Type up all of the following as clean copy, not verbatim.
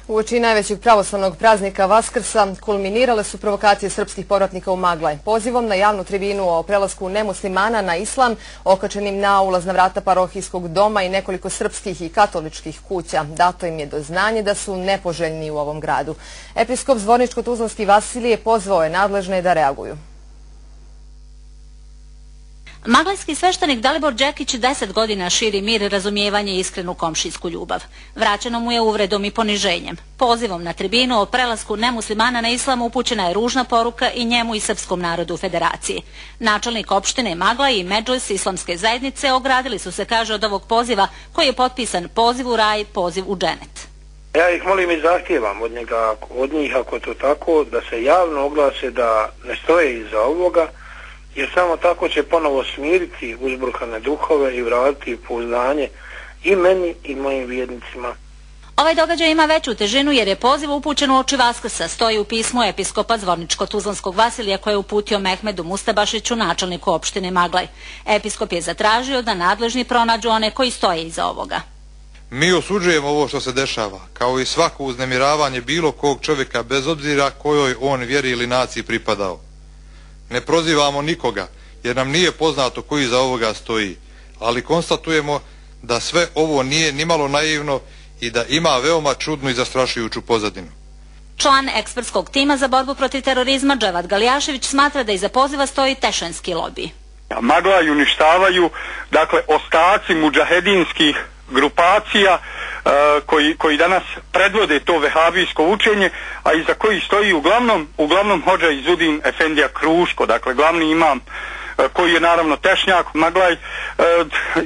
Uoči najvećeg pravoslavnog praznika Vaskrsa kulminirale su provokacije srpskih povratnika u Maglaj. Pozivom na javnu tribinu o prelasku nemuslimana na islam, okačenim na ulazna vrata parohijskog doma i nekoliko srpskih i katoličkih kuća, dato im je do znanja da su nepoželjni u ovom gradu. Episkop Zvorničko-Tuzlanski Vasilije pozvao je nadležne da reaguju. Maglajski sveštenik Dalibor Đekić 10 godina širi mir, razumijevanje i iskrenu komšijsku ljubav. Vraćeno mu je uvredom i poniženjem. Pozivom na tribinu o prelasku nemuslimana na islam upućena je ružna poruka i njemu i srpskom narodu u Federaciji. Načelnik opštine Maglaj i Medžlis islamske zajednice ogradili su se, kaže, od ovog poziva koji je potpisan poziv u raj, poziv u dženet. Ja ih molim i zahtijevam od njih, ako to tako, da se javno oglase da ne stoje iza ovoga, jer samo tako će ponovo smiriti uzburkane duhove i vratiti pouzdanje i meni i mojim vjernicima. Ovaj događaj ima veću težinu jer je poziv upućen uoči Vaskrsa, stoji u pismu episkopa Zvorničko-Tuzlanskog Vasilija koje je uputio Mehmedu Mustabašiću, načelniku opštine Maglaj. Episkop je zatražio da nadležni pronađu one koji stoje iza ovoga. Mi osuđujemo ovo što se dešava, kao i svako uznemiravanje bilo kog čovjeka bez obzira kojoj on vjeri ili naciji pripadao. Ne prozivamo nikoga, jer nam nije poznato ko iza ovoga stoji, ali konstatujemo da sve ovo nije nimalo naivno i da ima veoma čudnu i zastrašujuću pozadinu. Član ekspertskog tima za borbu protiv terorizma Dževad Galijašević smatra da iza poziva stoji tešenski lobi. Maglaj uništavaju, dakle, ostaci mudžahedinskih grupacija koji danas predvode to vehabijsko učenje, a iza kojih stoji uglavnom hodža Izudin Efendija Kruško, dakle glavni imam, koji je naravno tešnjak. Maglaj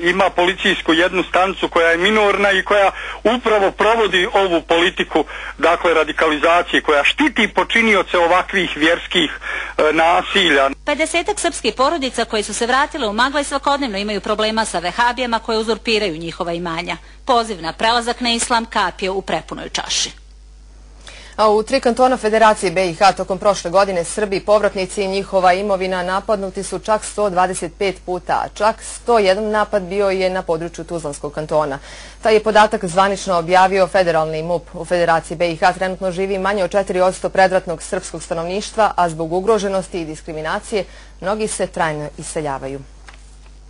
ima policijsku jednu stanicu koja je minorna i koja upravo provodi ovu politiku, dakle, radikalizacije, koja štiti počinioce ovakvih vjerskih nasilja. 50-ak srpskih porodica koji su se vratile u Maglaj svakodnevno imaju problema sa vehabijama koje uzurpiraju njihova imanja. Poziv na prelazak na islam kapio u prepunoj čaši. A u 3 kantona Federacije BiH tokom prošle godine Srbi, povratnici i njihova imovina napadnuti su čak 125 puta, a čak 101 napad bio je na području Tuzlanskog kantona. Taj je podatak zvanično objavio federalni MUP. U Federaciji BiH trenutno živi manje od 4% predratnog srpskog stanovništva, a zbog ugroženosti i diskriminacije mnogi se trajno iseljavaju.